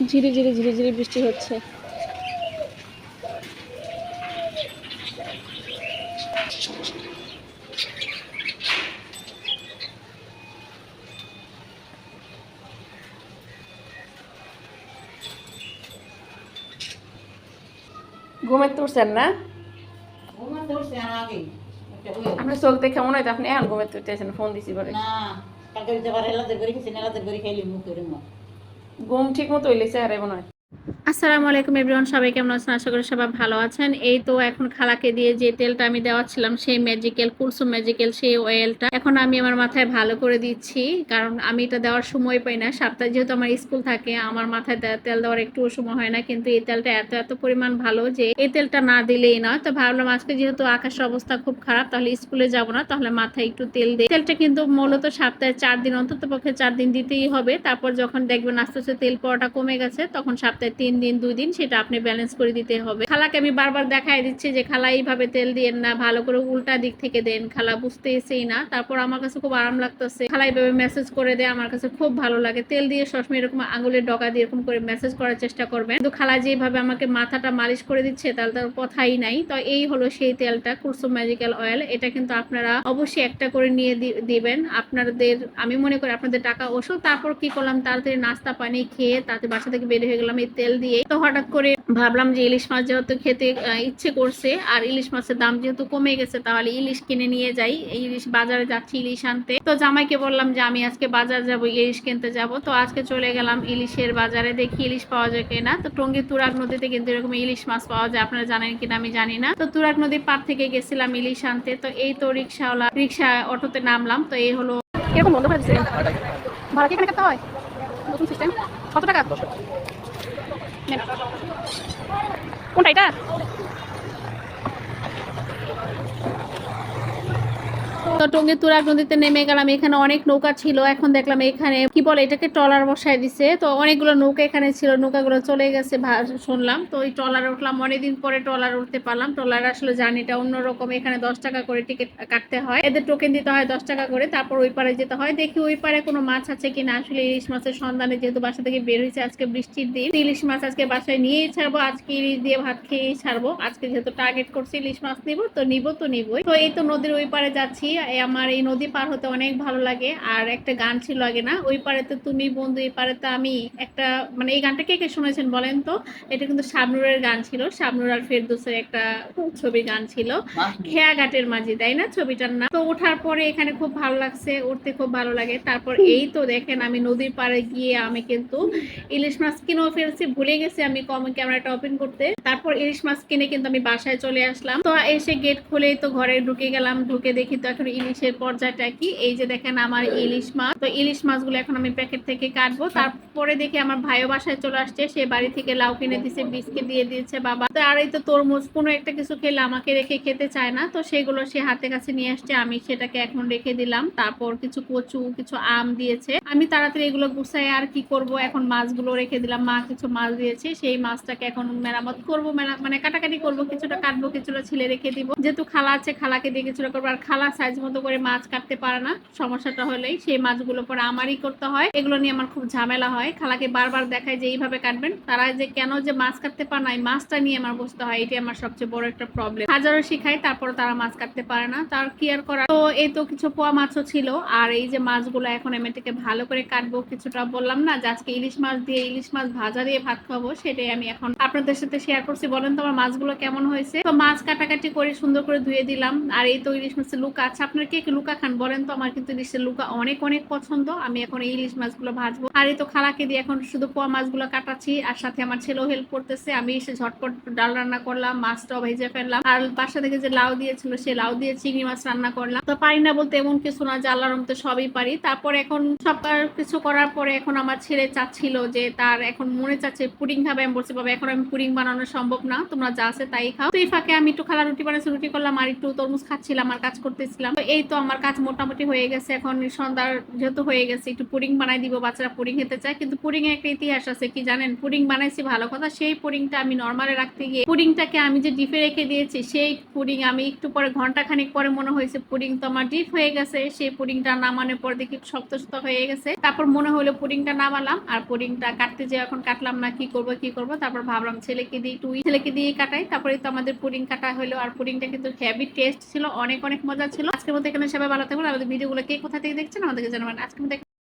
ঝিরি ঝিরি ঝিরি ঝিরি বৃষ্টি হচ্ছে। ঘুমের তুলছেন না? আপনার চোখ দেখে মনে হয় আপনি এখন ঘুমের তুলতেছেন, ফোন দিছি বলে। ঘুম ঠিক মতো হইলে চেহারা মনে হয়। আসসালামু আলাইকুম এভরিওয়ান, সবাই কেমন আছেন? আশা করি সবাই ভালো আছেন। এই তো এখন খালাকে দিয়ে যে তেলটা আমি দেওয়াচ্ছিলাম, সেই ম্যাজিক্যাল কুলসুম ম্যাজিক্যাল সেই অয়েলটা এখন আমি আমার মাথায় ভালো করে দিচ্ছি, কারণ আমি এটা দেওয়ার সময় পাই না। সপ্তাহে যেহেতু আমার স্কুল থাকে, আমার মাথায় তেল দেওয়ার একটুও সময় হয় না, কিন্তু এই তেলটা এত এত পরিমাণ ভালো যে এই তেলটা না দিলেই নয়। তো ভাবলাম আজকে যেহেতু আকাশের অবস্থা খুব খারাপ, তাহলে স্কুলে যাব না, তাহলে মাথায় একটু তেল দিই। তেলটা কিন্তু মূলত সপ্তাহে 4 দিন, অন্তত পক্ষে 4 দিন দিতেই হবে। তারপর যখন দেখবেন আস্তে আস্তে তেল পড়াটা কমে গেছে, তখন সপ্তাহে 3 দিন 2 দিন সেটা আপনি ব্যালেন্স করে দিতে হবে। খালাকে আমি বারবার দেখাই দিচ্ছি যে খালা এইভাবে তেল দিয়েন না, ভালো করে উল্টা দিক থেকে দেন। খালা বুঝতেছেই না। তারপর আমার কাছে খুব আরাম লাগতেছে, খালা এইভাবে মেসেজ করে দেয়, আমার কাছে খুব ভালো লাগে। তেল দিয়ে সবসময় এরকম আঙুলের ডগা দিয়ে এরকম করে মেসেজ করার চেষ্টা করবেন, কিন্তু খালা যেভাবে আমাকে মাথাটা মালিশ করে দিচ্ছে তাহলে তার কথাই নাই। তো এই হলো সেই তেলটা, কুলসুম ম্যাজিক্যাল অয়েল। এটা কিন্তু আপনারা অবশ্যই একটা করে নিয়ে দিবেন। আপনাদের আমি মনে করি আপনাদের টাকা ওষুধ। তারপর কি করলাম, তাড়াতাড়ি নাস্তা পানি খেয়ে তাতে বাসা থেকে বের হয়ে গেলাম এই তেল দিয়ে। তো হঠাৎ করে ভাবলাম যে ইলিশ মাছ যেহেতু খেতে ইচ্ছে করছে, আর ইলিশ মাছের দাম যেহেতু কমে গেছে, তাহলে ইলিশ কিনে নিয়ে যাই। ইলিশ বাজারে যাচ্ছি ইলিশ আনতে। তো জামাইকে বললাম যে আমি আজকে বাজার যাব, ইলিশ কিনতে যাব। তো আজকে চলে গেলাম ইলিশের বাজারে, দেখি ইলিশ পাওয়া যায় কিনা। তো টঙ্গী তুরাগ নদীতে কিন্তু এরকম ইলিশ মাছ পাওয়া যায়, আপনারা জানেন কিনা আমি জানি না। তো তুরাগ নদীর পার থেকে গেছিলাম ইলিশ আনতে। তো এই তো রিক্সা অটোতে নামলাম। তো এই হলো এরকম বন্ধ করে দিচ্ছে। ভাড়া কি এখানে কাটতে হয়? নতুন সিস্টেম। কত টাকা? কোনটা এটা? তো টঙ্গী তুরাগ নদীতে নেমে গেলাম। এখানে অনেক নৌকা ছিল। এখন দেখলাম এখানে কি বলে এটাকে ট্রলার বসায় দিছে। তো অনেকগুলো নৌকা এখানে ছিল, নৌকাগুলো চলে গেছে শুনলাম। তো ওই ট্রলারে উঠলাম, অনেকদিন পরে ট্রলার উঠতে পারলাম। ট্রলার আসলে জার্নিটা অন্যরকম। এখানে 10 টাকা করে টিকিট কাটতে হয়, এদের টোকেন দিতে হয় 10 টাকা করে। তারপর ওই পারে যেতে হয়, দেখি ওই পারে কোনো মাছ আছে কিনা। আসলে ইলিশ মাছের সন্ধানে যেহেতু বাসা থেকে বের হয়েছে, আজকে বৃষ্টির দিন, ইলিশ মাছ আজকে বাসায় নিয়েই ছাড়বো। আজকে ইলিশ দিয়ে ভাত খেয়েই ছাড়বো। আজকে যেহেতু টার্গেট করছি ইলিশ মাছ নিবো, তো নিবই। তো এই তো নদীর ওই পারে যাচ্ছি। আমার এই নদী পার হতে অনেক ভালো লাগে। আর একটা গান ছিল আগে না, ওই পারে তো তুমি বন্ধু এই পারে তো আমি, একটা মানে এই গানটা কে কে শুনেছেন বলেন তো? এটা কিন্তু শাবনূরের গান ছিল, শাবনূর আর ফেরদৌসের একটা ছবি গান ছিল, খেয়া ঘাটের মাঝি, তাই না ছবিটার নাম? তো ওঠার পরে এখানে খুব ভালো লাগছে, উঠতে খুব ভালো লাগে। তারপর এই তো দেখেন আমি নদীর পাড়ে গিয়ে আমি কিন্তু ইলিশ মাছ কিনেও ফেলছি, ভুলে গেছি আমি ক্যামেরাটা ওপেন করতে। তারপর ইলিশ মাছ কিনে কিন্তু আমি বাসায় চলে আসলাম। তো এসে গেট খুলেই তো ঘরে ঢুকে গেলাম, ঢুকে দেখি তো এখন ইলিশের পর্যায়টা কি। এই যে দেখেন আমার ইলিশ মাছ। তো ইলিশ মাছগুলো এখন আমি প্যাকেট থেকে কাটবো। তারপরে দেখি আমার ভাইও বাসায় চলে আসছে, সে বাড়ি থেকে লাউ কিনে দিয়েছে, বিস্কিট দিয়ে দিয়েছে বাবা। তো আর এই তো তরমুজ, কোনো একটা কিছু খেলে আমাকে রেখে খেতে চায় না, তো সেগুলো সে হাতে কাছে নিয়ে আসছে, আমি সেটাকে এখন রেখে দিলাম। তারপর কিছু কচু, কিছু আম দিয়েছে। আমি তাড়াতাড়ি এগুলো গুছাই আর কি করব, এখন মাছগুলো রেখে দিলাম। মা কিছু মাছ দিয়েছে, সেই মাছটাকে এখন মেরামত করবো, মানে কাটাকাটি করবো, কিছুটা কাটবো, কিছুটা ছিলে রেখে দিব। যেহেতু খালা আছে, খালাকে দিয়ে কিছুটা করবো। আর খালা সাইজ মতো করে মাছ কাটতে পারে না, সমস্যাটা হলেই সেই মাছগুলো পরে আমারই করতে হয়। এগুলো নিয়ে আমার খুব ঝামেলা হয়। খালাকে বারবার দেখায় যে এইভাবে কাটবেন, তারা যে কেন যে মাছ কাটতে পারে না, মাছটা নিয়ে আমার বুঝতে হয়, এটি আমার সবচেয়ে বড় একটা প্রবলেম। হাজারো শিখাই, তারপর তারা মাছ কাটতে পারে না, তার কি আর করা। তো এই তো কিছু পোয়া মাছও ছিল। আর এই যে মাছগুলো এখন আমি এটাকে ভালো করে কাটবো। কিছুটা বললাম না যে আজকে ইলিশ মাছ দিয়ে, ইলিশ মাছ ভাজা দিয়ে ভাত খাবো, সেটাই আমি এখন আপনাদের সাথে শেয়ার করছি। বলেন তো আমার মাছগুলো কেমন হয়েছে? তো মাছ কাটাকাটি করে সুন্দর করে ধুয়ে দিলাম। আর এই তো ইলিশ মাছের লুকা, আচ্ছা আপনার কে কে লুকা খান বলেন তো? আমার কিন্তু ইলিশের লুকা অনেক অনেক পছন্দ। আমি এখন এই ইলিশ মাছগুলো ভাজবো। আর এই তো খালাকে দিয়ে এখন শুধু পোয়া মাছগুলো কাটাচ্ছি, আর সাথে আমার ছেলেও হেল্প করতেছে। আমি এসে ঝটপট ডাল রান্না করলাম, মাছটাও ভেজে ফেললাম। আর বাসা থেকে যে লাউ দিয়েছিল, সে লাউ দিয়ে চিংড়ি মাছ রান্না করলাম। তো পারি না বলতে এমন কিছু না, যে আল্লাহর রহমতে সবই পারি। তারপর এখন সব কিছু করার পরে এখন আমার ছেলে চাচ্ছিল যে তার এখন মনে চাচ্ছে পুডিং খাবে। আমি বলছি বাবা এখন আমি পুডিং বানানো সম্ভব না, তোমরা যা আছে তাই খাও। তো এই ফাঁকে আমি একটু খালা রুটি বানাচ্ছি, রুটি করলাম, আর একটু তরমুজ খাচ্ছিলাম আর কাজ করতেছিলাম। তো এই তো আমার কাজ মোটামুটি হয়ে গেছে। এখন সন্ধ্যার যেহেতু হয়ে গেছে, একটু পুডিং বানাই দিব, বাচ্চারা পুডিং খেতে চায়। কিন্তু পুডিং এর একটা ইতিহাস আছে, কি জানেন? পুডিং বানাইছি ভালো কথা, সেই পুডিংটা আমি নরমালে রাখতে গিয়ে পুডিংটাকে আমি যে ডিপে রেখে দিয়েছি, সেই পুডিং আমি একটু পরে ঘন্টা খানিক পরে মনে হয়েছে পুডিং তো আমার ডিপ হয়ে গেছে। সেই পুডিংটা নামানোর পর দেখি শক্ত শক্ত হয়ে গেছে। তারপর মনে হলো পুডিংটা নামালাম, আর পুডিংটা কাটতে যে এখন কাটলাম না, কি করব কি করব। তারপর ভাবলাম ছেলেকে দিয়ে কাটাই। তারপরে তো আমাদের পুডিং কাটা হলো, আর পুডিংটা কিন্তু হেভি টেস্ট ছিল, অনেক অনেক মজা ছিল। আজকের মতো এখানে সবাই ভালো থাকবেন। আমাদের ভিডিওগুলো কে কোথা থেকে দেখছেন আমাদেরকে জানাবেন। আজকের মতো